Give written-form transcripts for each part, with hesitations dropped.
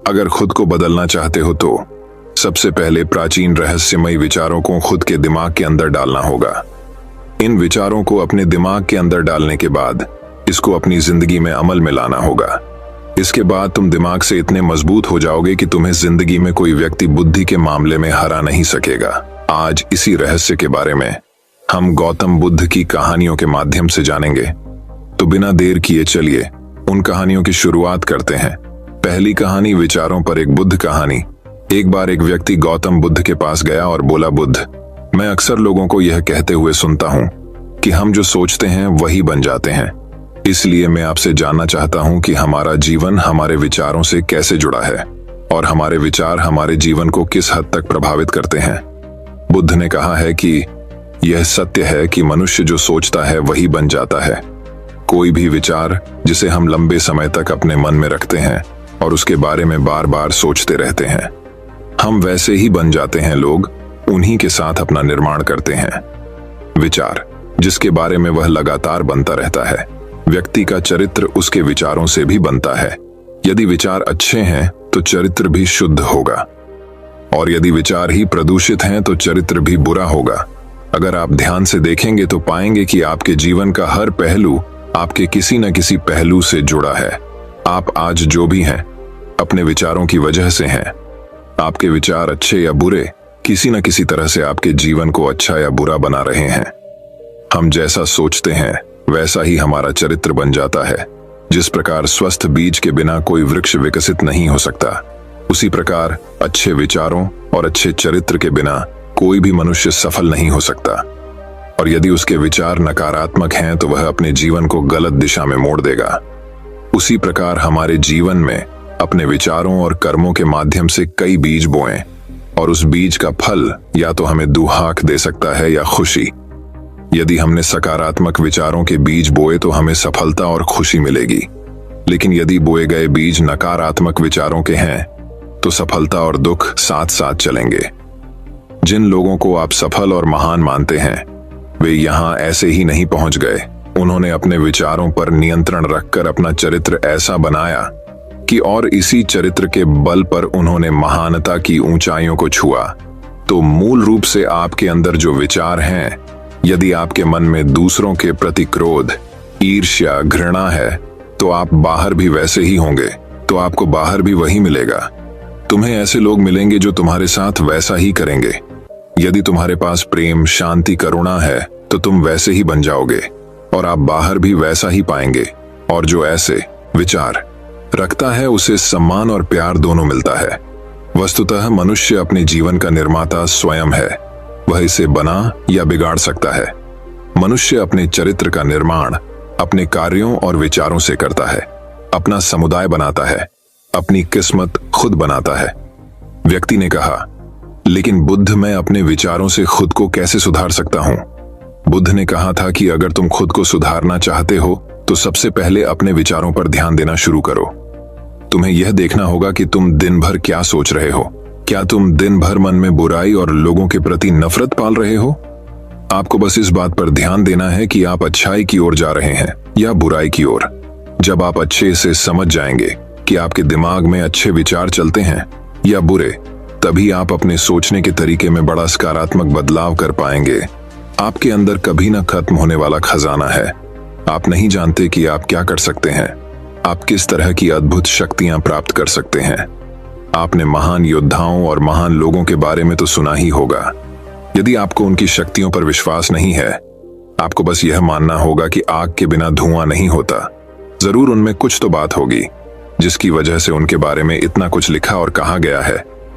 अगर खुद को बदलना चाहते हो तो सबसे पहले प्राचीन रहस्यमयी विचारों को खुद के दिमाग के अंदर डालना होगा। इन विचारों को अपने दिमाग के अंदर डालने के बाद इसको अपनी जिंदगी में अमल में लाना होगा। इसके बाद तुम दिमाग से इतने मजबूत हो जाओगे कि तुम्हें जिंदगी में कोई व्यक्ति बुद्धि के मामले में हरा नहीं सकेगा। आज इसी रहस्य के बारे में हम गौतम बुद्ध की कहानियों के माध्यम से जानेंगे। तो बिना देर किए चलिए उन कहानियों की शुरुआत करते हैं। पहली कहानी, विचारों पर एक बुद्ध कहानी। एक बार एक व्यक्ति गौतम बुद्ध के पास गया और बोला, बुद्ध, मैं अक्सर लोगों को यह कहते हुए सुनता हूं कि हम जो सोचते हैं वही बन जाते हैं। इसलिए मैं आपसे जानना चाहता हूं कि हमारा जीवन हमारे विचारों से कैसे जुड़ा है और हमारे विचार हमारे जीवन को किस हद तक प्रभावित करते हैं। बुद्ध ने कहा है कि यह सत्य है कि मनुष्य जो सोचता है वही बन जाता है। कोई भी विचार जिसे हम लंबे समय तक अपने मन में रखते हैं और उसके बारे में बार बार सोचते रहते हैं, हम वैसे ही बन जाते हैं। लोग उन्हीं के साथ अपना निर्माण करते हैं। विचार जिसके बारे में वह लगातार बनता रहता है। व्यक्ति का चरित्र उसके विचारों से भी बनता है। यदि विचार अच्छे हैं तो चरित्र भी शुद्ध होगा, और यदि विचार ही प्रदूषित हैं तो चरित्र भी बुरा होगा। अगर आप ध्यान से देखेंगे तो पाएंगे कि आपके जीवन का हर पहलू आपके किसी न किसी पहलू से जुड़ा है। आप आज जो भी हैं अपने विचारों की वजह से हैं। आपके विचार अच्छे या बुरे किसी न किसी तरह से आपके जीवन को अच्छा या बुरा बना रहे हैं। हम जैसा सोचते हैं वैसा ही हमारा चरित्र बन जाता है। जिस प्रकार स्वस्थ बीज के बिना कोई वृक्ष विकसित नहीं हो सकता, उसी प्रकार अच्छे विचारों और अच्छे चरित्र के बिना कोई भी मनुष्य सफल नहीं हो सकता। और यदि उसके विचार नकारात्मक हैं तो वह अपने जीवन को गलत दिशा में मोड़ देगा। उसी प्रकार हमारे जीवन में अपने विचारों और कर्मों के माध्यम से कई बीज बोएं, और उस बीज का फल या तो हमें दुहाक दे सकता है या खुशी। यदि हमने सकारात्मक विचारों के बीज बोए तो हमें सफलता और खुशी मिलेगी, लेकिन यदि बोए गए बीज नकारात्मक विचारों के हैं तो सफलता और दुख साथ साथ चलेंगे। जिन लोगों को आप सफल और महान मानते हैं वे यहां ऐसे ही नहीं पहुंच गए। उन्होंने अपने विचारों पर नियंत्रण रखकर अपना चरित्र ऐसा बनाया कि और इसी चरित्र के बल पर उन्होंने महानता की ऊंचाइयों को छुआ। तो मूल रूप से आपके अंदर जो विचार हैं, यदि आपके मन में दूसरों के प्रति क्रोध, ईर्ष्या, घृणा है तो आप बाहर भी वैसे ही होंगे, तो आपको बाहर भी वही मिलेगा। तुम्हें ऐसे लोग मिलेंगे जो तुम्हारे साथ वैसा ही करेंगे। यदि तुम्हारे पास प्रेम, शांति, करुणा है तो तुम वैसे ही बन जाओगे और आप बाहर भी वैसा ही पाएंगे। और जो ऐसे विचार रखता है उसे सम्मान और प्यार दोनों मिलता है। वस्तुतः मनुष्य अपने जीवन का निर्माता स्वयं है। वह इसे बना या बिगाड़ सकता है। मनुष्य अपने चरित्र का निर्माण अपने कार्यों और विचारों से करता है। अपना समुदाय बनाता है, अपनी किस्मत खुद बनाता है। व्यक्ति ने कहा, लेकिन बुद्ध, मैं अपने विचारों से खुद को कैसे सुधार सकता हूं? बुद्ध ने कहा था कि अगर तुम खुद को सुधारना चाहते हो तो सबसे पहले अपने विचारों पर ध्यान देना शुरू करो। तुम्हें यह देखना होगा कि तुम दिन भर क्या सोच रहे हो। क्या तुम दिन भर मन में बुराई और लोगों के प्रति नफरत पाल रहे हो? आपको बस इस बात पर ध्यान देना है कि आप अच्छाई की ओर जा रहे हैं या बुराई की ओर। जब आप अच्छे से समझ जाएंगे कि आपके दिमाग में अच्छे विचार चलते हैं या बुरे, तभी आप अपने सोचने के तरीके में बड़ा सकारात्मक बदलाव कर पाएंगे। आपके अंदर कभी न खत्म होने वाला खजाना है। आप नहीं जानते कि आप क्या कर सकते हैं। आप किस तरह की अद्भुत शक्तियां प्राप्त कर सकते हैं। आपने महान योद्धाओं और महान लोगों के बारे में तो सुना ही होगा। यदि आपको उनकी शक्तियों पर विश्वास नहीं है, आपको बस यह मानना होगा कि आग के बिना धुआं नहीं होता। जरूर उनमें कुछ तो बात होगी जिसकी वजह से उनके बारे में इतना कुछ लिखा और कहा गया है।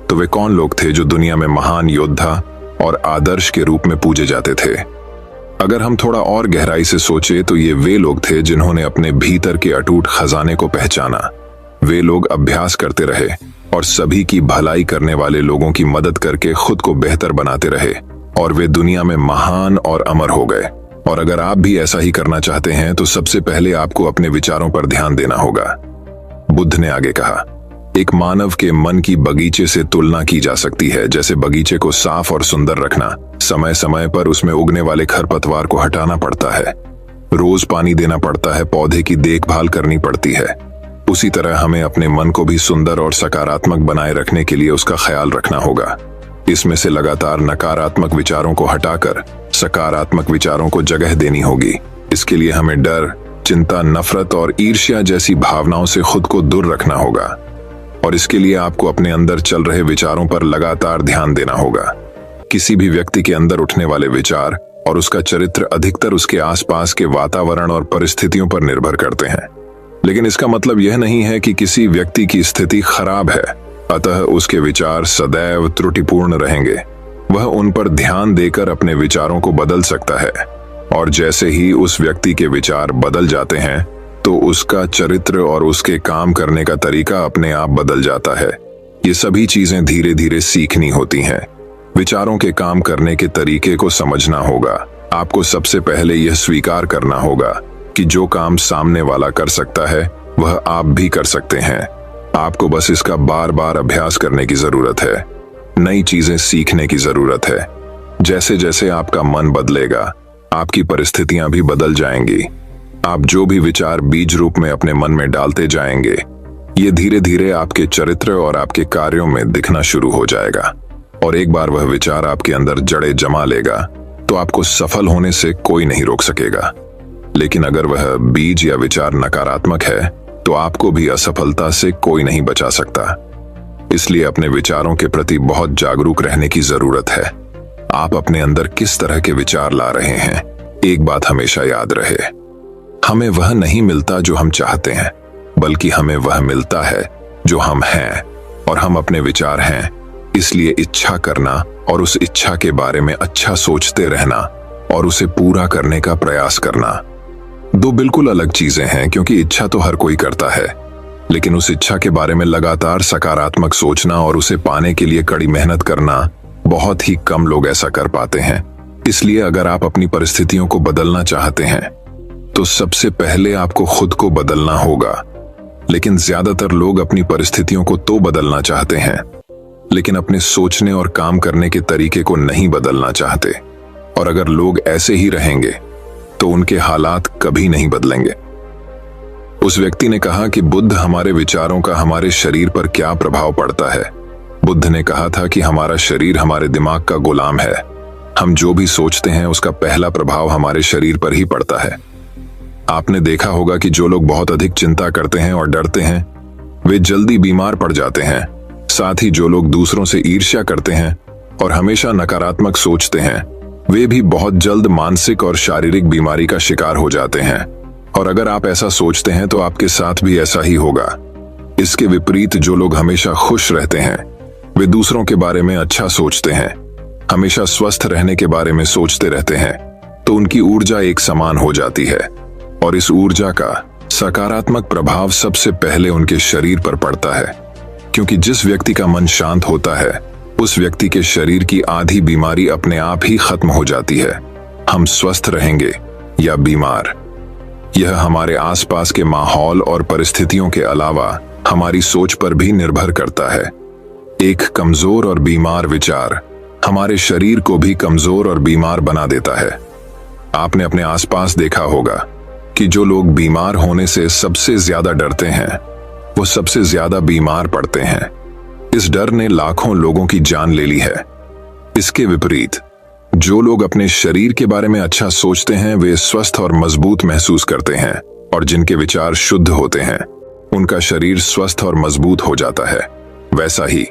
तो वे कौन लोग थे जो दुनिया में महान योद्धा और आदर्श के रूप में पूजे जाते थे? अगर हम थोड़ा और गहराई से सोचे तो ये वे लोग थे जिन्होंने अपने भीतर के अटूट खजाने को पहचाना। वे लोग अभ्यास करते रहे और सभी की भलाई करने वाले लोगों की मदद करके खुद को बेहतर बनाते रहे, और वे दुनिया में महान और अमर हो गए। और अगर आप भी ऐसा ही करना चाहते हैं तो सबसे पहले आपको अपने विचारों पर ध्यान देना होगा। बुद्ध ने आगे कहा, एक मानव के मन की बगीचे से तुलना की जा सकती है। जैसे बगीचे को साफ और सुंदर रखना, समय समय पर उसमें उगने वाले खरपतवार को हटाना पड़ता है, रोज पानी देना पड़ता है, पौधे की देखभाल करनी पड़ती है। उसी तरह हमें अपने मन को भी सुंदर और सकारात्मक बनाए रखने के लिए उसका ख्याल रखना होगा। इसमें से लगातार नकारात्मक विचारों को हटाकर सकारात्मक विचारों को जगह देनी होगी। इसके लिए हमें डर, चिंता, नफरत और ईर्ष्या जैसी भावनाओं से खुद को दूर रखना होगा। और इसके लिए आपको अपने अंदर चल रहे विचारों पर लगातार ध्यान देना होगा। किसी भी व्यक्ति के अंदर उठने वाले विचार और उसका चरित्र अधिकतर उसके आसपास के वातावरण और परिस्थितियों पर निर्भर करते हैं। लेकिन इसका मतलब यह नहीं है कि किसी व्यक्ति की स्थिति खराब है, अतः उसके विचार सदैव त्रुटिपूर्ण रहेंगे। वह उन पर ध्यान देकर अपने विचारों को बदल सकता है, और जैसे ही उस व्यक्ति के विचार बदल जाते हैं तो उसका चरित्र और उसके काम करने का तरीका अपने आप बदल जाता है। ये सभी चीजें धीरे धीरे सीखनी होती हैं। विचारों के काम करने के तरीके को समझना होगा। आपको सबसे पहले यह स्वीकार करना होगा कि जो काम सामने वाला कर सकता है वह आप भी कर सकते हैं। आपको बस इसका बार बार अभ्यास करने की जरूरत है। नई चीजें सीखने की जरूरत है। जैसे जैसे आपका मन बदलेगा, आपकी परिस्थितियां भी बदल जाएंगी। आप जो भी विचार बीज रूप में अपने मन में डालते जाएंगे, ये धीरे धीरे आपके चरित्र और आपके कार्यों में दिखना शुरू हो जाएगा। और एक बार वह विचार आपके अंदर जड़ें जमा लेगा तो आपको सफल होने से कोई नहीं रोक सकेगा। लेकिन अगर वह बीज या विचार नकारात्मक है तो आपको भी असफलता से कोई नहीं बचा सकता। इसलिए अपने विचारों के प्रति बहुत जागरूक रहने की जरूरत है। आप अपने अंदर किस तरह के विचार ला रहे हैं, एक बात हमेशा याद रहे, हमें वह नहीं मिलता जो हम चाहते हैं, बल्कि हमें वह मिलता है जो हम हैं। और हम अपने विचार हैं, इसलिए इच्छा करना और उस इच्छा के बारे में अच्छा सोचते रहना और उसे पूरा करने का प्रयास करना दो बिल्कुल अलग चीजें हैं। क्योंकि इच्छा तो हर कोई करता है, लेकिन उस इच्छा के बारे में लगातार सकारात्मक सोचना और उसे पाने के लिए कड़ी मेहनत करना बहुत ही कम लोग ऐसा कर पाते हैं। इसलिए अगर आप अपनी परिस्थितियों को बदलना चाहते हैं तो सबसे पहले आपको खुद को बदलना होगा। लेकिन ज्यादातर लोग अपनी परिस्थितियों को तो बदलना चाहते हैं, लेकिन अपने सोचने और काम करने के तरीके को नहीं बदलना चाहते। और अगर लोग ऐसे ही रहेंगे तो उनके हालात कभी नहीं बदलेंगे। उस व्यक्ति ने कहा कि बुद्ध हमारे विचारों का हमारे शरीर पर क्या प्रभाव पड़ता है। बुद्ध ने कहा था कि हमारा शरीर हमारे दिमाग का गुलाम है। हम जो भी सोचते हैं उसका पहला प्रभाव हमारे शरीर पर ही पड़ता है। आपने देखा होगा कि जो लोग बहुत अधिक चिंता करते हैं और डरते हैं वे जल्दी बीमार पड़ जाते हैं। साथ ही जो लोग दूसरों से ईर्ष्या करते हैं और हमेशा नकारात्मक सोचते हैं वे भी बहुत जल्द मानसिक और शारीरिक बीमारी का शिकार हो जाते हैं। और अगर आप ऐसा सोचते हैं तो आपके साथ भी ऐसा ही होगा। इसके विपरीत जो लोग हमेशा खुश रहते हैं वे दूसरों के बारे में अच्छा सोचते हैं, हमेशा स्वस्थ रहने के बारे में सोचते रहते हैं, तो उनकी ऊर्जा एक समान हो जाती है। और इस ऊर्जा का सकारात्मक प्रभाव सबसे पहले उनके शरीर पर पड़ता है। क्योंकि जिस व्यक्ति का मन शांत होता है उस व्यक्ति के शरीर की आधी बीमारी अपने आप ही खत्म हो जाती है। हम स्वस्थ रहेंगे या बीमार, यह हमारे आसपास के माहौल और परिस्थितियों के अलावा हमारी सोच पर भी निर्भर करता है। एक कमजोर और बीमार विचार हमारे शरीर को भी कमजोर और बीमार बना देता है। आपने अपने आसपास देखा होगा कि जो लोग बीमार होने से सबसे ज्यादा डरते हैं वो सबसे ज्यादा बीमार पड़ते हैं। इस डर ने लाखों लोगों की जान ले ली है। इसके विपरीत जो लोग अपने शरीर के बारे में अच्छा सोचते हैं वे स्वस्थ और मजबूत महसूस करते हैं, और जिनके विचार शुद्ध होते हैं उनका शरीर स्वस्थ और मजबूत हो जाता है। वैसा ही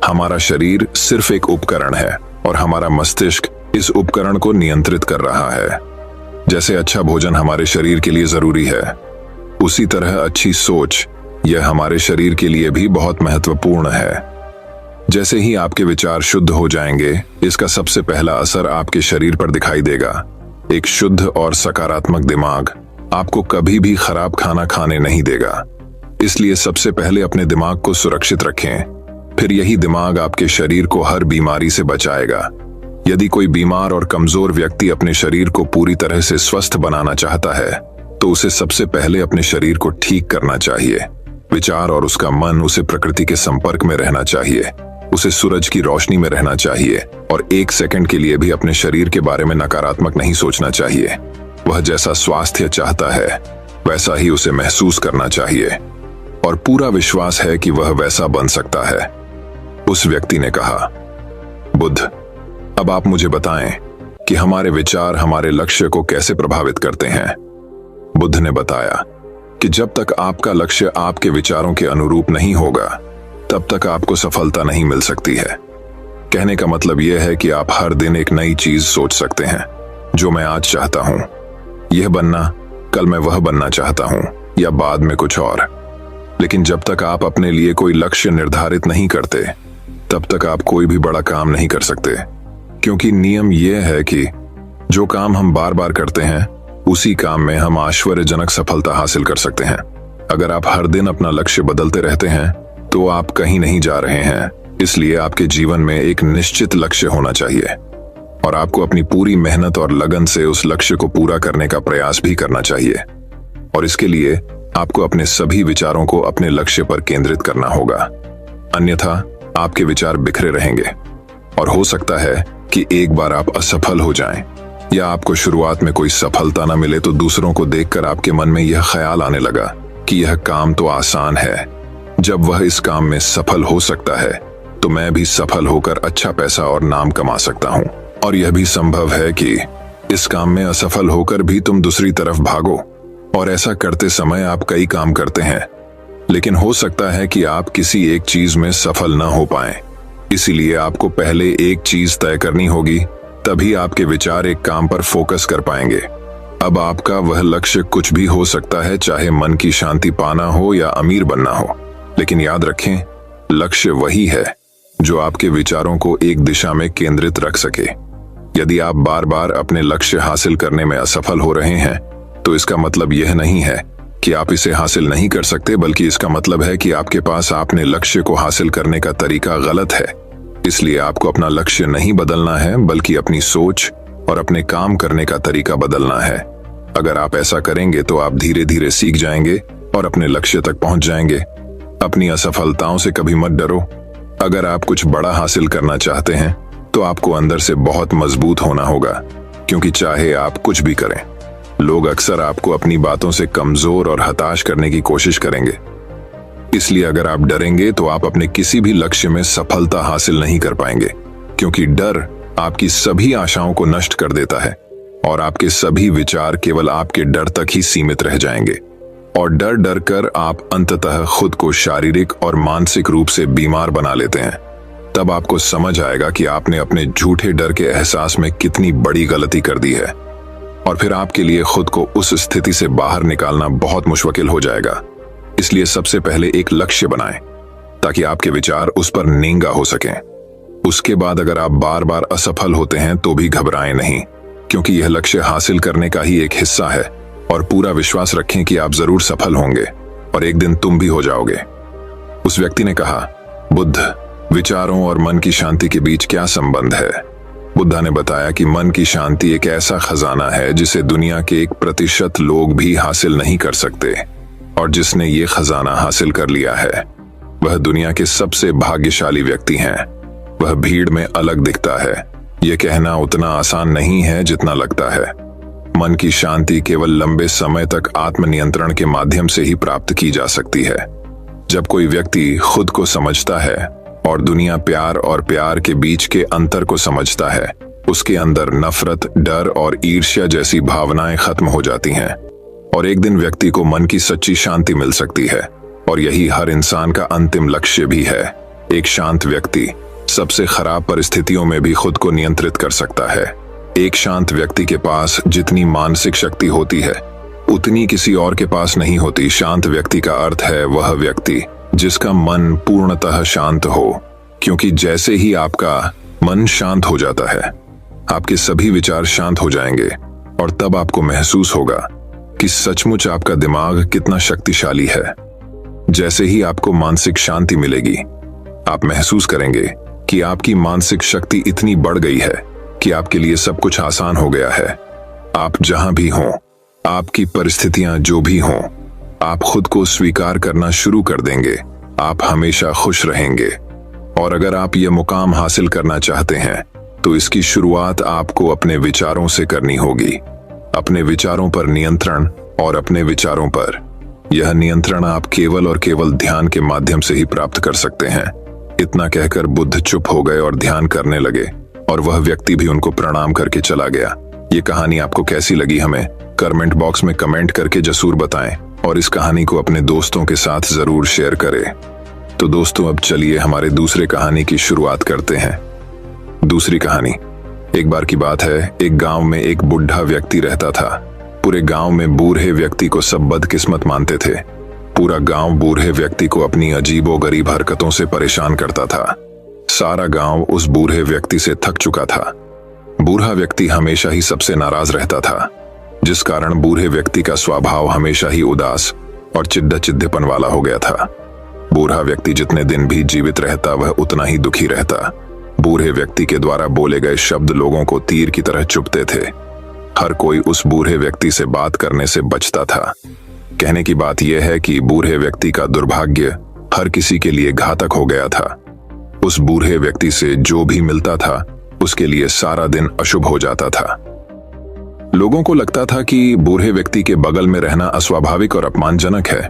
हमारा शरीर सिर्फ एक उपकरण है और हमारा मस्तिष्क इस उपकरण को नियंत्रित कर रहा है। जैसे अच्छा भोजन हमारे शरीर के लिए जरूरी है, उसी तरह अच्छी सोच यह हमारे शरीर के लिए भी बहुत महत्वपूर्ण है। जैसे ही आपके विचार शुद्ध हो जाएंगे, इसका सबसे पहला असर आपके शरीर पर दिखाई देगा। एक शुद्ध और सकारात्मक दिमाग आपको कभी भी खराब खाना खाने नहीं देगा। इसलिए सबसे पहले अपने दिमाग को सुरक्षित रखें, फिर यही दिमाग आपके शरीर को हर बीमारी से बचाएगा। यदि कोई बीमार और कमजोर व्यक्ति अपने शरीर को पूरी तरह से स्वस्थ बनाना चाहता है तो उसे सबसे पहले अपने शरीर को ठीक करना चाहिए। विचार और उसका मन उसे प्रकृति के संपर्क में रहना चाहिए, उसे सूरज की रोशनी में रहना चाहिए और एक सेकंड के लिए भी अपने शरीर के बारे में नकारात्मक नहीं सोचना चाहिए। वह जैसा स्वास्थ्य चाहता है वैसा ही उसे महसूस करना चाहिए। और पूरा विश्वास है कि वह वैसा बन सकता है। उस व्यक्ति ने कहा, बुद्ध, अब आप मुझे बताएं कि हमारे विचार हमारे लक्ष्य को कैसे प्रभावित करते हैं। बुद्ध ने बताया कि जब तक आपका लक्ष्य आपके विचारों के अनुरूप नहीं होगा, तब तक आपको सफलता नहीं मिल सकती है। कहने का मतलब यह है कि आप हर दिन एक नई चीज सोच सकते हैं, जो मैं आज चाहता हूं, यह बनना, कल मैं वह बनना चाहता हूं, या बाद में कुछ और। लेकिन जब तक आप अपने लिए कोई लक्ष्य निर्धारित नहीं करते, तब तक आप कोई भी बड़ा काम नहीं कर सकते, क्योंकि नियम यह है कि जो काम हम बार बार करते हैं, उसी काम में हम आश्चर्यजनक सफलता हासिल कर सकते हैं। अगर आप हर दिन अपना लक्ष्य बदलते रहते हैं, तो आप कहीं नहीं जा रहे हैं। इसलिए आपके जीवन में एक निश्चित लक्ष्य होना चाहिए और आपको अपनी पूरी मेहनत और लगन से उस लक्ष्य को पूरा करने का प्रयास भी करना चाहिए। और इसके लिए आपको अपने सभी विचारों को अपने लक्ष्य पर केंद्रित करना होगा, अन्यथा आपके विचार बिखरे रहेंगे और हो सकता है कि एक बार आप असफल हो जाएं, या आपको शुरुआत में कोई सफलता न मिले तो दूसरों को देखकर आपके मन में यह ख्याल आने लगा कि यह काम तो आसान है, जब वह इस काम में सफल हो सकता है तो मैं भी सफल होकर अच्छा पैसा और नाम कमा सकता हूं। और यह भी संभव है कि इस काम में असफल होकर भी तुम दूसरी तरफ भागो, और ऐसा करते समय आप कई काम करते हैं, लेकिन हो सकता है कि आप किसी एक चीज में सफल न हो पाएं। इसीलिए आपको पहले एक चीज तय करनी होगी, तभी आपके विचार एक काम पर फोकस कर पाएंगे। अब आपका वह लक्ष्य कुछ भी हो सकता है, चाहे मन की शांति पाना हो या अमीर बनना हो, लेकिन याद रखें, लक्ष्य वही है जो आपके विचारों को एक दिशा में केंद्रित रख सके। यदि आप बार बार अपने लक्ष्य हासिल करने में असफल हो रहे हैं, तो इसका मतलब यह नहीं है कि आप इसे हासिल नहीं कर सकते, बल्कि इसका मतलब है कि आपके पास अपने लक्ष्य को हासिल करने का तरीका गलत है। इसलिए आपको अपना लक्ष्य नहीं बदलना है, बल्कि अपनी सोच और अपने काम करने का तरीका बदलना है। अगर आप ऐसा करेंगे तो आप धीरे धीरे सीख जाएंगे और अपने लक्ष्य तक पहुंच जाएंगे। अपनी असफलताओं से कभी मत डरो। अगर आप कुछ बड़ा हासिल करना चाहते हैं, तो आपको अंदर से बहुत मजबूत होना होगा, क्योंकि चाहे आप कुछ भी करें, लोग अक्सर आपको अपनी बातों से कमजोर और हताश करने की कोशिश करेंगे। इसलिए अगर आप डरेंगे तो आप अपने किसी भी लक्ष्य में सफलता हासिल नहीं कर पाएंगे, क्योंकि डर आपकी सभी आशाओं को नष्ट कर देता है और आपके सभी विचार केवल आपके डर तक ही सीमित रह जाएंगे। और डर डर कर आप अंततः खुद को शारीरिक और मानसिक रूप से बीमार बना लेते हैं। तब आपको समझ आएगा कि आपने अपने झूठे डर के एहसास में कितनी बड़ी गलती कर दी है, और फिर आपके लिए खुद को उस स्थिति से बाहर निकालना बहुत मुश्किल हो जाएगा। इसलिए सबसे पहले एक लक्ष्य बनाएं, ताकि आपके विचार उस पर नेंगा हो सकें। उसके बाद अगर आप बार बार असफल होते हैं तो भी घबराएं नहीं, क्योंकि यह लक्ष्य हासिल करने का ही एक हिस्सा है, और पूरा विश्वास रखें कि आप जरूर सफल होंगे और एक दिन तुम भी हो जाओगे। उस व्यक्ति ने कहा, बुद्ध, विचारों और मन की शांति के बीच क्या संबंध है? बुद्धा ने बताया कि मन की शांति एक ऐसा खजाना है जिसे दुनिया के 1% लोग भी हासिल नहीं कर सकते, और जिसने ये खजाना हासिल कर लिया है वह दुनिया के सबसे भाग्यशाली व्यक्ति हैं। वह भीड़ में अलग दिखता है, यह कहना उतना आसान नहीं है जितना लगता है। मन की शांति केवल लंबे समय तक आत्मनियंत्रण के माध्यम से ही प्राप्त की जा सकती है। जब कोई व्यक्ति खुद को समझता है और दुनिया प्यार और प्यार के बीच के अंतर को समझता है, उसके अंदर नफरत, डर और ईर्ष्या जैसी भावनाएं खत्म हो जाती हैं, और एक दिन व्यक्ति को मन की सच्ची शांति मिल सकती है। और यही हर इंसान का अंतिम लक्ष्य भी है। एक शांत व्यक्ति सबसे खराब परिस्थितियों में भी खुद को नियंत्रित कर सकता है। एक शांत व्यक्ति के पास जितनी मानसिक शक्ति होती है, उतनी किसी और के पास नहीं होती। शांत व्यक्ति का अर्थ है वह व्यक्ति जिसका मन पूर्णतः शांत हो, क्योंकि जैसे ही आपका मन शांत हो जाता है, आपके सभी विचार शांत हो जाएंगे, और तब आपको महसूस होगा कि सचमुच आपका दिमाग कितना शक्तिशाली है। जैसे ही आपको मानसिक शांति मिलेगी, आप महसूस करेंगे कि आपकी मानसिक शक्ति इतनी बढ़ गई है कि आपके लिए सब कुछ आसान हो गया है। आप जहां भी हों, आपकी परिस्थितियां जो भी हों, आप खुद को स्वीकार करना शुरू कर देंगे। आप हमेशा खुश रहेंगे। और अगर आप यह मुकाम हासिल करना चाहते हैं, तो इसकी शुरुआत आपको अपने विचारों से करनी होगी। अपने विचारों पर नियंत्रण और अपने विचारों पर यह नियंत्रण आप केवल और केवल ध्यान के माध्यम से ही प्राप्त कर सकते हैं। इतना कहकर बुद्ध चुप हो गए और ध्यान करने लगे, और वह व्यक्ति भी उनको प्रणाम करके चला गया। ये कहानी आपको कैसी लगी हमें कमेंट बॉक्स में कमेंट करके जरूर बताएं, और इस कहानी को अपने दोस्तों के साथ जरूर शेयर करें। तो दोस्तों, अब चलिए हमारे दूसरे कहानी की शुरुआत करते हैं। दूसरी कहानी। एक बार की बात है, एक गांव में एक बुढ़ा व्यक्ति रहता था। पूरे गांव में बूढ़े व्यक्ति को सब बदकिस्मत मानते थे। पूरा गांव बूढ़े व्यक्ति को अपनी अजीबोगरीब हरकतों से परेशान करता था। सारा गांव उस बूढ़े व्यक्ति से थक चुका था। बूढ़ा व्यक्ति हमेशा ही सबसे नाराज रहता था, जिस कारण बूढ़े व्यक्ति का स्वभाव हमेशा ही उदास और चिढ़-चिढ़पन वाला हो गया था। बूढ़ा व्यक्ति जितने दिन भी जीवित रहता वह उतना ही दुखी रहता। बूढ़े व्यक्ति के द्वारा बोले गए शब्द लोगों को तीर की तरह चुभते थे। हर कोई उस बूढ़े व्यक्ति से बात करने से बचता था। कहने की बात यह है कि बूढ़े व्यक्ति का दुर्भाग्य हर किसी के लिए घातक हो गया था। उस बूढ़े व्यक्ति से जो भी मिलता था उसके लिए सारा दिन अशुभ हो जाता था। लोगों को लगता था कि बूढ़े व्यक्ति के बगल में रहना अस्वाभाविक और अपमानजनक है।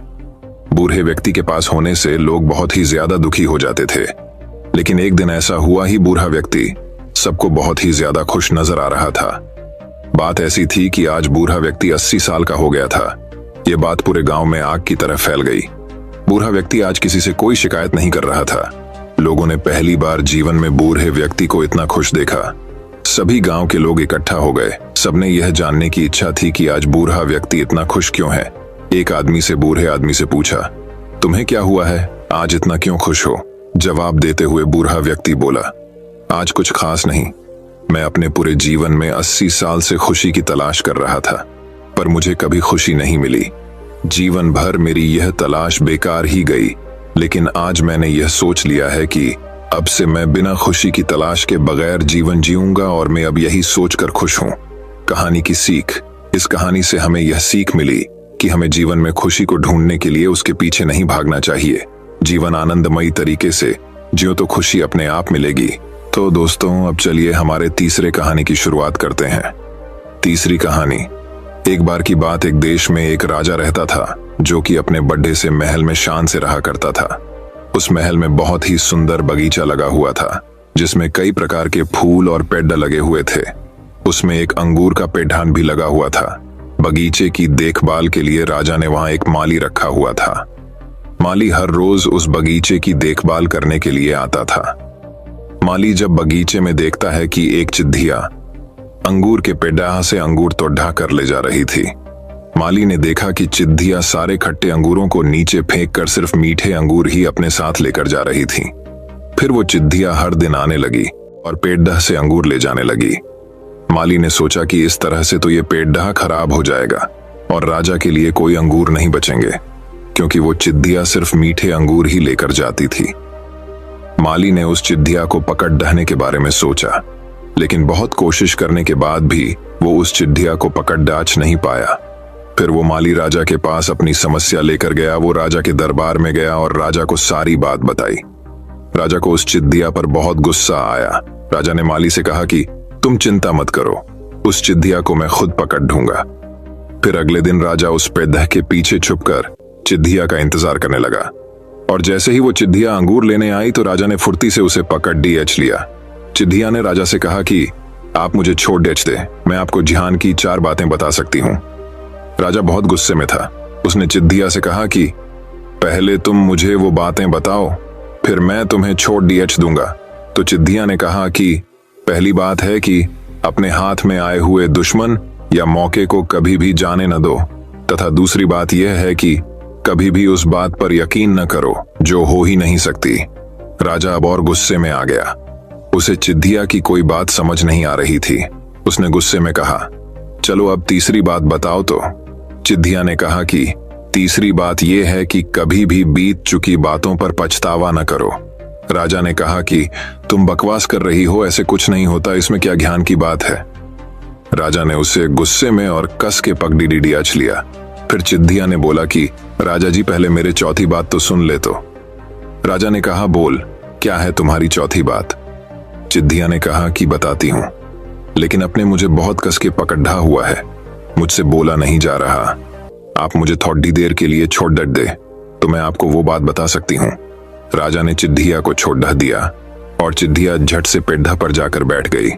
बूढ़े व्यक्ति के पास होने से लोग बहुत ही ज्यादा दुखी हो जाते थे। लेकिन एक दिन ऐसा हुआ ही बूढ़ा व्यक्ति सबको बहुत ही ज्यादा खुश नजर आ रहा था। बात ऐसी थी कि आज बूढ़ा व्यक्ति 80 साल का हो गया था। यह बात पूरे गांव में आग की तरह फैल गई। बूढ़ा व्यक्ति आज किसी से कोई शिकायत नहीं कर रहा था। लोगों ने पहली बार जीवन में बूढ़े व्यक्ति को इतना खुश देखा। सभी गांव के लोग इकट्ठा हो गए। सबने यह जानने की इच्छा थी कि आज बूढ़ा व्यक्ति इतना खुश क्यों है। एक आदमी से बूढ़े आदमी से पूछा, तुम्हें क्या हुआ है, आज इतना क्यों खुश हो? जवाब देते हुए बूढ़ा व्यक्ति बोला, आज कुछ खास नहीं। मैं अपने पूरे जीवन में 80 साल से खुशी की तलाश कर रहा था, पर मुझे कभी खुशी नहीं मिली। जीवन भर मेरी यह तलाश बेकार ही गई। लेकिन आज मैंने यह सोच लिया है कि अब से मैं बिना खुशी की तलाश के बगैर जीवन जीऊंगा, और मैं अब यही सोचकर खुश हूं। कहानी की सीख। इस कहानी से हमें यह सीख मिली कि हमें जीवन में खुशी को ढूंढने के लिए उसके पीछे नहीं भागना चाहिए। जीवन आनंदमयी तरीके से जियो तो खुशी अपने आप मिलेगी। तो दोस्तों, अब चलिए हमारे तीसरे कहानी की शुरुआत करते हैं। तीसरी कहानी। एक बार की बात, एक देश में एक राजा रहता था जो कि अपने बड़े से महल में शान से रहा करता था। उस महल में बहुत ही सुंदर बगीचा लगा हुआ था, जिसमें कई प्रकार के फूल और पेड़ लगे हुए थे। उसमें एक अंगूर का पेड़ भी लगा हुआ था। बगीचे की देखभाल के लिए राजा ने वहां एक माली रखा हुआ था। माली हर रोज उस बगीचे की देखभाल करने के लिए आता था। माली जब बगीचे में देखता है कि एक चिद्धिया अंगूर के पेड़ से अंगूर तो ढा कर ले जा रही थी। माली ने देखा कि चिद्धिया सारे खट्टे अंगूरों को नीचे फेंक कर सिर्फ मीठे अंगूर ही अपने साथ लेकर जा रही थी। फिर वो चिद्धिया हर दिन आने लगी और पेड़ से अंगूर ले जाने लगी। माली ने सोचा कि इस तरह से तो ये पेड़ खराब हो जाएगा और राजा के लिए कोई अंगूर नहीं बचेंगे, क्योंकि वो चिद्धिया सिर्फ मीठे अंगूर ही लेकर जाती थी। माली ने उस चिद्धिया को पकड़ ढहने के बारे में सोचा, लेकिन बहुत कोशिश करने के बाद भी वो उस चिद्धिया को पकड़ डाच नहीं पाया। फिर वो माली राजा के पास अपनी समस्या लेकर गया। वो राजा के दरबार में गया और राजा को सारी बात बताई। राजा को उस चिद्धिया पर बहुत गुस्सा आया। राजा ने माली से कहा कि तुम चिंता मत करो, उस चिद्धिया को मैं खुद पकड़ ढूंगा। फिर अगले दिन राजा उस पेड़ के पीछे छुपकर चिद्धिया का इंतजार करने लगा, और जैसे ही वो चिद्धिया अंगूर लेने आई तो राजा ने फुर्ती से उसे पकड़ डीएच लिया। चिद्धिया ने राजा से कहा कि आप मुझे छोड़ डेच दे, मैं आपको ध्यान की 4 बातें बता सकती हूँ। राजा बहुत गुस्से में था। उसने चिद्धिया से कहा कि पहले तुम मुझे वो बातें बताओ, फिर मैं तुम्हें छोड़ डीएच दूंगा। तो चिद्धिया ने कहा कि पहली बात है कि अपने हाथ में आए हुए दुश्मन या मौके को कभी भी जाने न दो, तथा दूसरी बात यह है कि कभी भी उस बात पर यकीन न करो जो हो ही नहीं सकती। राजा अब और गुस्से में आ गया। उसे चिद्धिया की कोई बात समझ नहीं आ रही थी। उसने गुस्से में कहा, चलो अब तीसरी बात बताओ। तो चिद्धिया ने कहा कि तीसरी बात यह है कि कभी भी बीत चुकी बातों पर पछतावा न करो। राजा ने कहा कि तुम बकवास कर रही हो, ऐसे कुछ नहीं होता, इसमें क्या ज्ञान की बात है। राजा ने उसे गुस्से में और कस के पगड़ी डीएच लिया। फिर चिद्धिया ने बोला कि राजा जी, पहले मेरे चौथी बात तो सुन ले। तो राजा ने कहा, बोल, क्या है तुम्हारी चौथी बात? चिद्धिया ने कहा कि बताती हूं, लेकिन अपने मुझे बहुत कस के पकड़ा हुआ है, मुझसे बोला नहीं जा रहा। आप मुझे थोड़ी देर के लिए छोड़ दे तो मैं आपको वो बात बता सकती हूँ। राजा ने चिद्धिया को छोड़ दिया और चिद्धिया झट से पेड्ढा पर जाकर बैठ गई।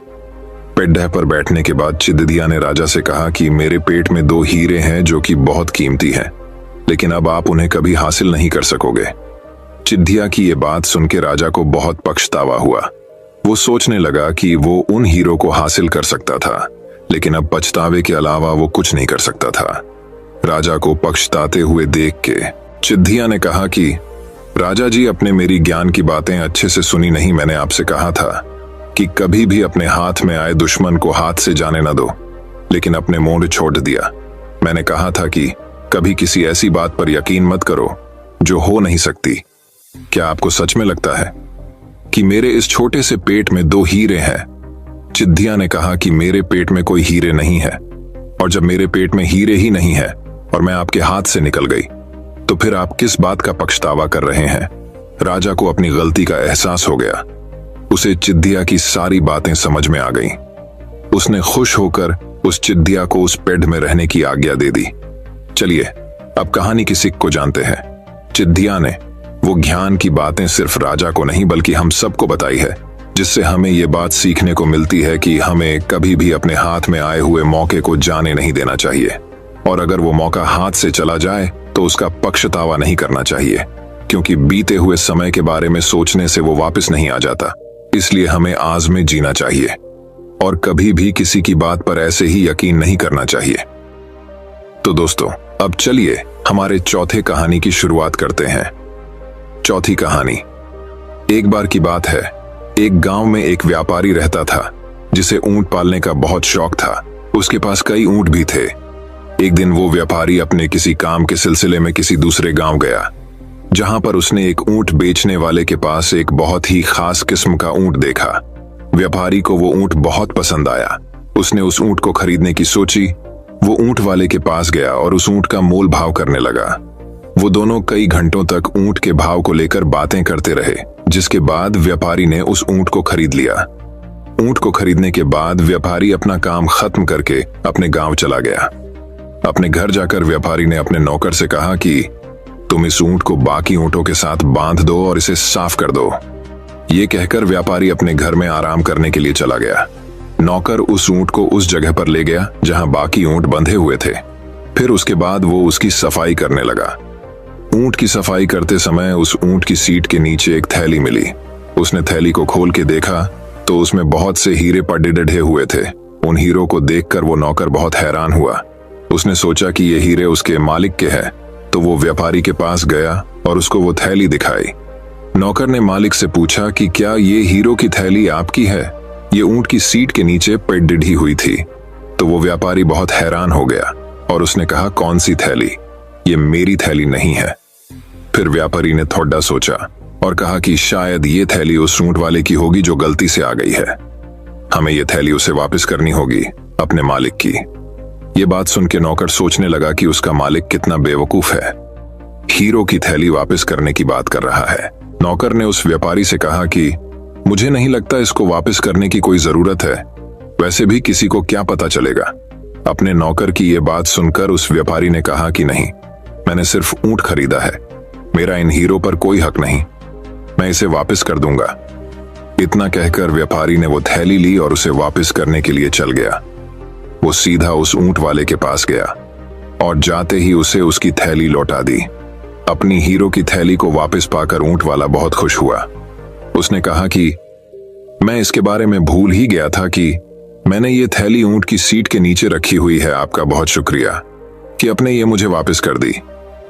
पेड्ढा पर बैठने के बाद चिद्धिया ने राजा से कहा कि मेरे पेट में 2 हीरे हैं जो कि बहुत कीमती हैं, लेकिन अब आप उन्हें कभी हासिल नहीं कर सकोगे। चिद्धिया की ये बात सुन के राजा को बहुत पछतावा हुआ। वो सोचने लगा कि वो उन हीरों को हासिल कर सकता था, लेकिन अब पछतावे के अलावा वो कुछ नहीं कर सकता था। राजा को पछताते हुए देख के चिद्धिया ने कहा कि राजा जी, अपने मेरी ज्ञान की बातें अच्छे से सुनी नहीं। मैंने आपसे कहा था कि कभी भी अपने हाथ में आए दुश्मन को हाथ से जाने न दो, लेकिन अपने मोड़ छोड़ दिया। मैंने कहा था कि कभी किसी ऐसी बात पर यकीन मत करो जो हो नहीं सकती। क्या आपको सच में लगता है कि मेरे इस छोटे से पेट में 2 हीरे हैं? चिद्धिया ने कहा कि मेरे पेट में कोई हीरे नहीं है, और जब मेरे पेट में हीरे ही नहीं है और मैं आपके हाथ से निकल गई, तो फिर आप किस बात का पछतावा कर रहे हैं? राजा को अपनी गलती का एहसास हो गया। उसे चिद्धिया की सारी बातें समझ में आ गईं। उसने खुश होकर उस चिद्धिया को उस पेड़ में रहने की आज्ञा दे दी। चलिए अब कहानी की सीख को जानते हैं। चिद्धिया ने वो ज्ञान की बातें सिर्फ राजा को नहीं बल्कि हम सबको बताई है, जिससे हमें ये बात सीखने को मिलती है कि हमें कभी भी अपने हाथ में आए हुए मौके को जाने नहीं देना चाहिए, और अगर वो मौका हाथ से चला जाए तो उसका पछतावा नहीं करना चाहिए, क्योंकि बीते हुए समय के बारे में सोचने से वो वापस नहीं आ जाता। इसलिए हमें आज में जीना चाहिए और कभी भी किसी की बात पर ऐसे ही यकीन नहीं करना चाहिए। तो दोस्तों, अब चलिए हमारे चौथे कहानी की शुरुआत करते हैं। चौथी कहानी। एक बार की बात है, एक गांव में एक व्यापारी रहता था जिसे ऊंट पालने का बहुत शौक था। उसके पास कई ऊंट भी थे। एक दिन वो व्यापारी अपने किसी काम के सिलसिले में किसी दूसरे गांव गया, जहां पर उसने एक ऊंट बेचने वाले के पास एक बहुत ही खास किस्म का ऊंट देखा। व्यापारी को वो ऊंट बहुत पसंद आया। उसने उस ऊंट को खरीदने की सोची। वो ऊंट वाले के पास गया और उस ऊंट का मोल भाव करने लगा। वो दोनों कई घंटों तक ऊंट के भाव को लेकर बातें करते रहे, जिसके बाद व्यापारी ने उस ऊंट को खरीद लिया। ऊंट को खरीदने के बाद व्यापारी अपना काम खत्म करके अपने गांव चला गया। अपने घर जाकर व्यापारी ने अपने नौकर से कहा कि तुम इस ऊंट को बाकी ऊंटों के साथ बांध दो और इसे साफ कर दो। ये कहकर व्यापारी अपने घर में आराम करने के लिए चला गया। नौकर उस ऊंट को उस जगह पर ले गया जहां बाकी ऊंट बंधे हुए थे। फिर उसके बाद वो उसकी सफाई करने लगा। ऊंट की सफाई करते समय उस ऊंट की सीट के नीचे एक थैली मिली। उसने थैली को खोल के देखा तो उसमें बहुत से हीरे पड़े ढे हुए थे। उन हीरों को देखकर वो नौकर बहुत हैरान हुआ। उसने सोचा कि ये हीरे उसके मालिक के हैं, तो वो व्यापारी के पास गया और उसको वो थैली दिखाई। नौकर ने मालिक से पूछा कि क्या ये हीरो की थैली आपकी है? ये ऊंट की सीट के नीचे पड़ी हुई थी। तो वो व्यापारी बहुत हैरान हो गया और उसने कहा, कौन सी थैली? ये मेरी थैली नहीं है। फिर व्यापारी ने थोड़ा सोचा और कहा कि शायद ये थैली उस ऊंट वाले की होगी जो गलती से आ गई है। हमें ये थैली उसे वापस करनी होगी, अपने मालिक की। ये बात सुन के नौकर सोचने लगा कि उसका मालिक कितना बेवकूफ है, हीरो की थैली वापस करने की बात कर रहा है। नौकर ने उस व्यापारी से कहा कि मुझे नहीं लगता इसको वापस करने की कोई जरूरत है, वैसे भी किसी को क्या पता चलेगा। अपने नौकर की ये बात सुनकर उस व्यापारी ने कहा कि नहीं, मैंने सिर्फ ऊंट खरीदा है, मेरा इन हीरो पर कोई हक नहीं, मैं इसे वापस कर दूंगा। इतना कहकर व्यापारी ने वो थैली ली और उसे वापस करने के लिए चल गया। वो सीधा उस ऊंट वाले के पास गया और जाते ही उसे उसकी थैली लौटा दी। अपनी हीरो की थैली को वापस पाकर ऊंट वाला बहुत खुश हुआ। उसने कहा कि मैं इसके बारे में भूल ही गया था कि मैंने ये थैली ऊंट की सीट के नीचे रखी हुई है। आपका बहुत शुक्रिया कि आपने ये मुझे वापस कर दी।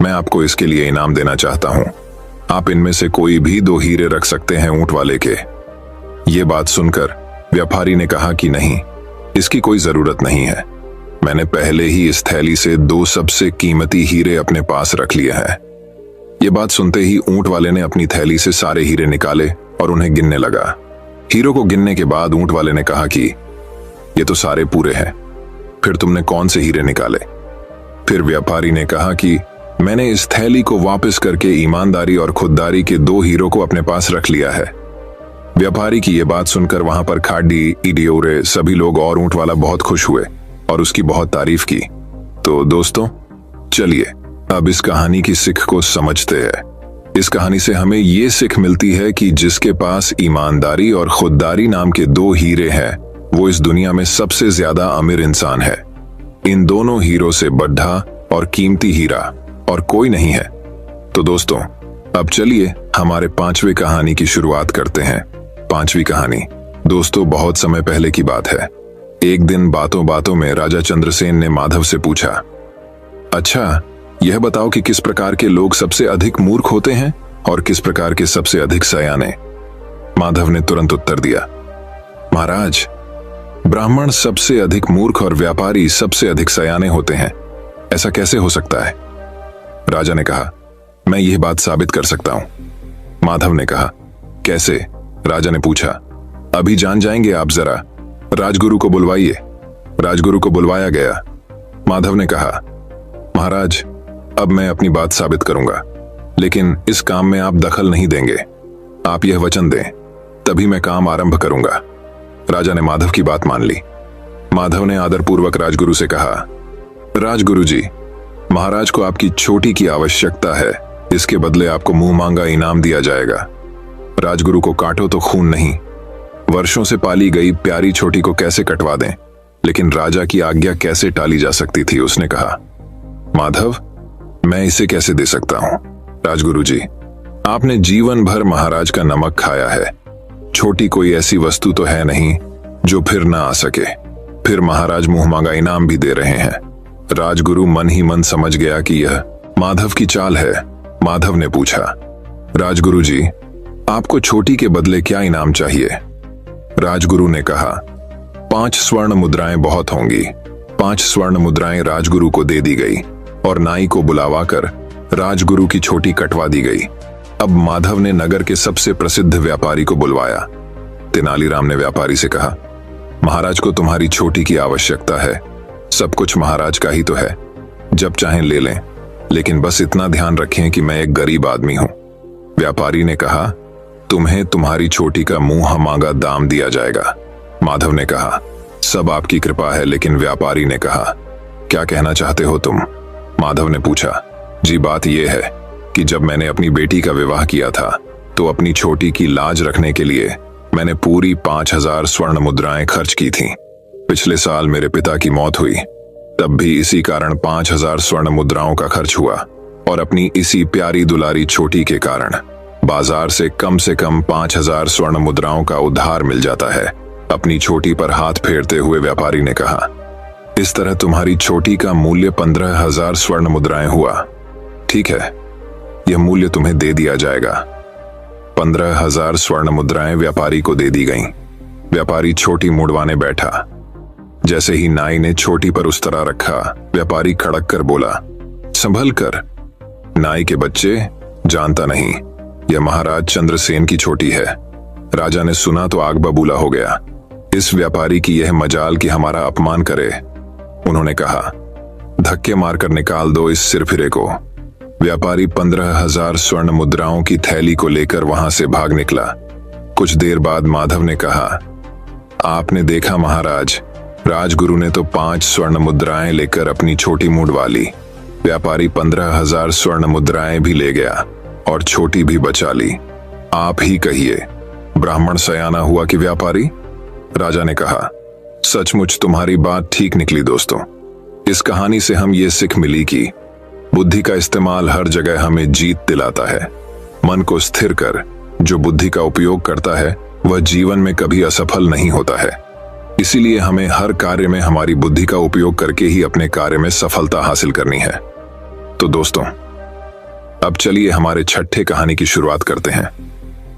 मैं आपको इसके लिए इनाम देना चाहता हूं। आप इनमें से कोई भी 2 हीरे रख सकते हैं ऊंट वाले के। ये बात सुनकर व्यापारी ने कहा कि नहीं, इसकी कोई जरूरत नहीं है। मैंने पहले ही इस थैली से 2 सबसे कीमती हीरे अपने पास रख लिए हैं। ये बात सुनते ही ऊंट वाले ने अपनी थैली से सारे हीरे निकाले और उन्हें गिनने लगा। हीरो को गिनने के बाद ऊंट वाले ने कहा कि ये तो सारे पूरे हैं, फिर तुमने कौन से हीरे निकाले? फिर व्यापारी ने कहा कि मैंने इस थैली को वापस करके ईमानदारी और खुददारी के 2 हीरो को अपने पास रख लिया है। व्यापारी की ये बात सुनकर वहां पर खाडी, इडियोरे, सभी लोग और ऊंट वाला बहुत खुश हुए और उसकी बहुत तारीफ की। तो दोस्तों, चलिए अब इस कहानी की सीख को समझते हैं। इस कहानी से हमें ये सीख मिलती है कि जिसके पास ईमानदारी और खुददारी नाम के दो हीरे हैं, वो इस दुनिया में सबसे ज्यादा अमीर इंसान है। इन दोनों हीरों से बढ़ा और कीमती हीरा और कोई नहीं है। तो दोस्तों, अब चलिए हमारे 5वीं कहानी की शुरुआत करते हैं। 5वीं कहानी दोस्तों बहुत समय पहले की बात है। एक दिन बातों बातों में राजा चंद्रसेन ने माधव से पूछा, अच्छा यह बताओ कि किस प्रकार के लोग सबसे अधिक मूर्ख होते हैं और किस प्रकार के सबसे अधिक सयाने। माधव ने तुरंत उत्तर दिया, महाराज, ब्राह्मण सबसे अधिक मूर्ख और व्यापारी सबसे अधिक सयाने होते हैं। ऐसा कैसे हो सकता है? राजा ने कहा, मैं यह बात साबित कर सकता हूं। माधव ने कहा, कैसे? राजा ने पूछा। अभी जान जाएंगे आप, जरा राजगुरु को बुलवाइए। राजगुरु को बुलवाया गया। माधव ने कहा, महाराज, अब मैं अपनी बात साबित करूंगा, लेकिन इस काम में आप दखल नहीं देंगे। आप यह वचन दें, तभी मैं काम आरंभ करूंगा। राजा ने माधव की बात मान ली। माधव ने आदरपूर्वक राजगुरु से कहा, राजगुरु जी, महाराज को आपकी छोटी की आवश्यकता है, इसके बदले आपको मुंह मांगा इनाम दिया जाएगा। राजगुरु को काटो तो खून नहीं। वर्षों से पाली गई प्यारी छोटी को कैसे कटवा दें, लेकिन राजा की आज्ञा कैसे टाली जा सकती थी? उसने कहा, माधव, मैं इसे कैसे दे सकता हूं? राजगुरु जी, आपने जीवन भर महाराज का नमक खाया है। छोटी कोई ऐसी वस्तु तो है नहीं जो फिर ना आ सके। फिर महाराज मुंह मांगा इनाम भी दे रहे हैं। राजगुरु मन ही मन समझ गया कि यह माधव की चाल है। माधव ने पूछा, राजगुरु जी, आपको छोटी के बदले क्या इनाम चाहिए? राजगुरु ने कहा, 5 स्वर्ण मुद्राएं बहुत होंगी। 5 स्वर्ण मुद्राएं राजगुरु को दे दी गई और नाई को बुलावाकर राजगुरु की छोटी कटवा दी गई। अब माधव ने नगर के सबसे प्रसिद्ध व्यापारी को बुलवाया। तेनालीराम ने व्यापारी से कहा, महाराज को तुम्हारी छोटी की आवश्यकता है। सब कुछ महाराज का ही तो है, जब चाहें ले लें, लेकिन बस इतना ध्यान रखें कि मैं एक गरीब आदमी हूं। व्यापारी ने कहा, तुम्हें तुम्हारी छोटी का मुंह मांगा दाम दिया जाएगा। माधव ने कहा, सब आपकी कृपा है। लेकिन व्यापारी ने कहा, क्या कहना चाहते हो तुम? माधव ने पूछा, जी बात यह है कि जब मैंने अपनी बेटी का विवाह किया था तो अपनी छोटी की लाज रखने के लिए मैंने पूरी 5000 स्वर्ण मुद्राएं खर्च की थीं। पिछले साल मेरे पिता की मौत हुई, तब भी इसी कारण 5000 स्वर्ण मुद्राओं का खर्च हुआ, और अपनी इसी प्यारी दुलारी छोटी के कारण बाजार से कम 5000 स्वर्ण मुद्राओं का उधार मिल जाता है। अपनी छोटी पर हाथ फेरते हुए व्यापारी ने कहा, इस तरह तुम्हारी छोटी का मूल्य 15000 स्वर्ण मुद्राएं हुआ। ठीक है, यह मूल्य तुम्हें दे दिया जाएगा। 15000 स्वर्ण मुद्राएं व्यापारी को दे दी गईं। व्यापारी छोटी मुड़वाने बैठा। जैसे ही नाई ने छोटी पर उस तरह रखा, व्यापारी खड़क कर बोला, संभल कर। नाई के बच्चे, जानता नहीं, यह महाराज चंद्रसेन की छोटी है। राजा ने सुना तो आग बबूला हो गया। इस व्यापारी की यह मजाल कि हमारा अपमान करे। उन्होंने कहा, धक्के मारकर निकाल दो इस सिरफिरे को। व्यापारी 15000 स्वर्ण मुद्राओं की थैली को लेकर वहां से भाग निकला। कुछ देर बाद माधव ने कहा, आपने देखा महाराज, राजगुरु ने तो 5 स्वर्ण मुद्राएं लेकर अपनी छोटी मुड़वा ली। व्यापारी 15000 स्वर्ण मुद्राएं भी ले गया और छोटी भी बचा ली। आप ही कहिए, ब्राह्मण सयाना हुआ कि व्यापारी? राजा ने कहा, सचमुच तुम्हारी बात ठीक निकली दोस्तों। इस कहानी से हम ये सीख मिली कि बुद्धि का इस्तेमाल हर जगह हमें जीत दिलाता है। मन को स्थिर कर जो बुद्धि का उपयोग करता है वह जीवन में कभी असफल नहीं होता है। इसीलिए हमें हर कार्य में हमारी बुद्धि का उपयोग करके ही अपने कार्य में सफलता हासिल करनी है। तो दोस्तों, अब चलिए हमारे 6ठे कहानी की शुरुआत करते हैं।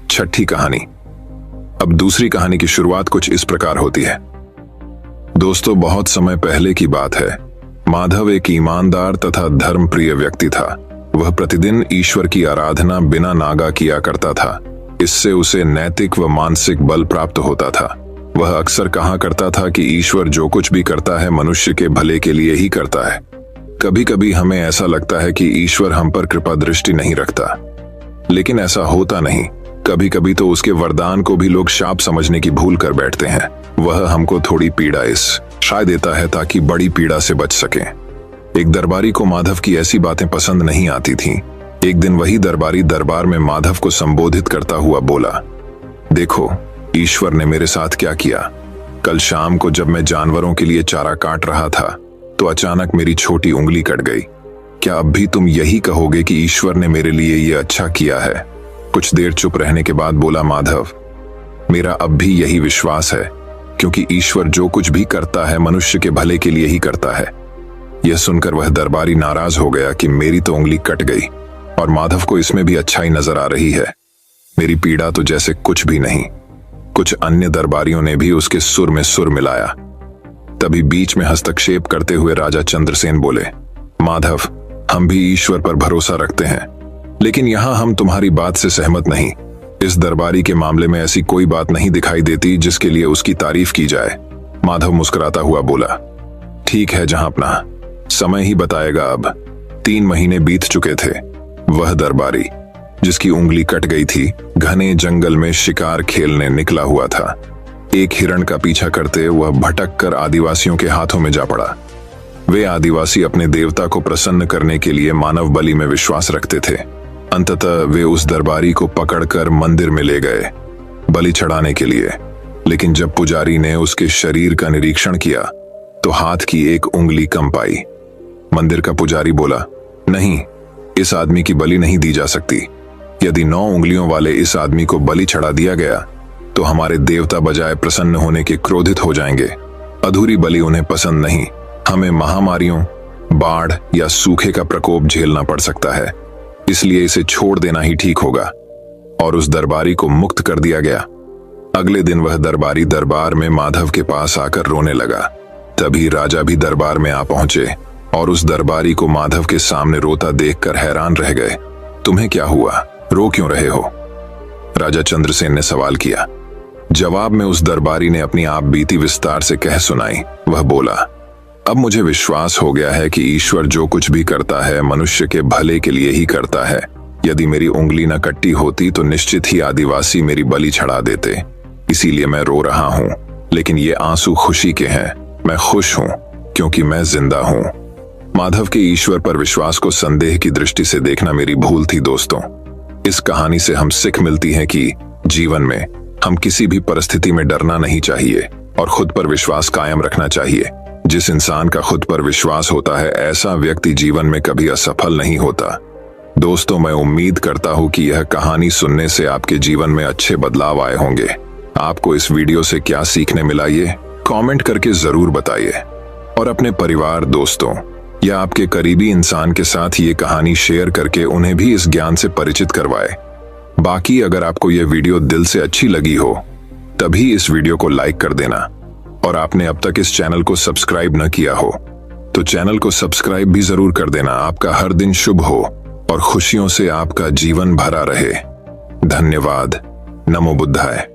6ठी कहानी। अब दूसरी कहानी की शुरुआत कुछ इस प्रकार होती है। दोस्तों, बहुत समय पहले की बात है। माधव एक ईमानदार तथा धर्मप्रिय व्यक्ति था। वह प्रतिदिन ईश्वर की आराधना बिना नागा किया करता था। इससे उसे नैतिक व मानसिक बल प्राप्त होता था। वह अक्सर कहा करता था कि ईश्वर जो कुछ भी करता है मनुष्य के भले के लिए ही करता है। कभी कभी हमें ऐसा लगता है कि ईश्वर हम पर कृपा दृष्टि नहीं रखता, लेकिन ऐसा होता नहीं। कभी कभी तो उसके वरदान को भी लोग शाप समझने की भूल कर बैठते हैं। वह हमको थोड़ी पीड़ा इस शायद देता है ताकि बड़ी पीड़ा से बच सके। एक दरबारी को माधव की ऐसी बातें पसंद नहीं आती थीं। एक दिन वही दरबारी दरबार में माधव को संबोधित करता हुआ बोला, देखो ईश्वर ने मेरे साथ क्या किया। कल शाम को जब मैं जानवरों के लिए चारा काट रहा था तो अचानक मेरी छोटी उंगली कट गई। क्या अब भी तुम यही कहोगे कि ईश्वर ने मेरे लिए ये अच्छा किया है? कुछ देर चुप रहने के बाद बोला माधव, मेरा अब भी यही विश्वास है, क्योंकि ईश्वर जो कुछ भी करता है मनुष्य के भले के लिए ही करता है। यह सुनकर वह दरबारी नाराज हो गया कि मेरी तो उंगली कट गई और माधव को इसमें भी अच्छाई नजर आ रही है। मेरी पीड़ा तो जैसे कुछ भी नहीं। कुछ अन्य दरबारियों ने भी उसके सुर में सुर मिलाया। तभी बीच में हस्तक्षेप करते हुए राजा चंद्रसेन बोले, माधव, हम भी ईश्वर पर भरोसा रखते हैं, लेकिन यहां हम तुम्हारी बात से सहमत नहीं। इस दरबारी के मामले में ऐसी कोई बात नहीं दिखाई देती जिसके लिए उसकी तारीफ की जाए। माधव मुस्कुराता हुआ बोला, ठीक है जहांपना, समय ही बताएगा। अब 3 महीने बीत चुके थे। वह दरबारी जिसकी उंगली कट गई थी घने जंगल में शिकार खेलने निकला हुआ था। एक हिरण का पीछा करते वह भटक कर आदिवासियों के हाथों में जा पड़ा। वे आदिवासी अपने देवता को प्रसन्न करने के लिए मानव बलि में विश्वास रखते थे। अंततः वे उस दरबारी को पकड़कर मंदिर में ले गए बलि चढ़ाने के लिए। लेकिन जब पुजारी ने उसके शरीर का निरीक्षण किया तो हाथ की एक उंगली कम पाई। मंदिर का पुजारी बोला, नहीं, इस आदमी की बलि नहीं दी जा सकती। यदि 9 उंगलियों वाले इस आदमी को बलि चढ़ा दिया गया तो हमारे देवता बजाय प्रसन्न होने के क्रोधित हो जाएंगे। अधूरी बलि उन्हें पसंद नहीं। हमें महामारियों, बाढ़ या सूखे का प्रकोप झेलना पड़ सकता है, इसलिए इसे छोड़ देना ही ठीक होगा। और उस दरबारी को मुक्त कर दिया गया। अगले दिन वह दरबारी दरबार में माधव के पास आकर रोने लगा। तभी राजा भी दरबार में आ पहुंचे और उस दरबारी को माधव के सामने रोता देखकर हैरान रह गए। तुम्हें क्या हुआ, रो क्यों रहे हो? राजा चंद्रसेन ने सवाल किया। जवाब में उस दरबारी ने अपनी आप बीती विस्तार से कह सुनाई। वह बोला, अब मुझे विश्वास हो गया है कि ईश्वर जो कुछ भी करता है मनुष्य के भले के लिए ही करता है। यदि मेरी उंगली न कट्टी होती तो निश्चित ही आदिवासी मेरी बलि चढ़ा देते। इसीलिए मैं रो रहा हूं, लेकिन ये आंसू खुशी के हैं। मैं खुश हूं क्योंकि मैं जिंदा हूं। माधव के ईश्वर पर विश्वास को संदेह की दृष्टि से देखना मेरी भूल थी। दोस्तों, इस कहानी से हम सीख मिलती है कि जीवन में हम किसी भी परिस्थिति में डरना नहीं चाहिए और खुद पर विश्वास कायम रखना चाहिए। जिस इंसान का खुद पर विश्वास होता है ऐसा व्यक्ति जीवन में कभी असफल नहीं होता। दोस्तों, मैं उम्मीद करता हूं कि यह कहानी सुनने से आपके जीवन में अच्छे बदलाव आए होंगे। आपको इस वीडियो से क्या सीखने मिला ये कमेंट करके जरूर बताइए और अपने परिवार, दोस्तों या आपके करीबी इंसान के साथ ये कहानी शेयर करके उन्हें भी इस ज्ञान से परिचित करवाए। बाकी अगर आपको यह वीडियो दिल से अच्छी लगी हो तभी इस वीडियो को लाइक कर देना और आपने अब तक इस चैनल को सब्सक्राइब न किया हो तो चैनल को सब्सक्राइब भी जरूर कर देना। आपका हर दिन शुभ हो और खुशियों से आपका जीवन भरा रहे। धन्यवाद। नमो बुद्धाय।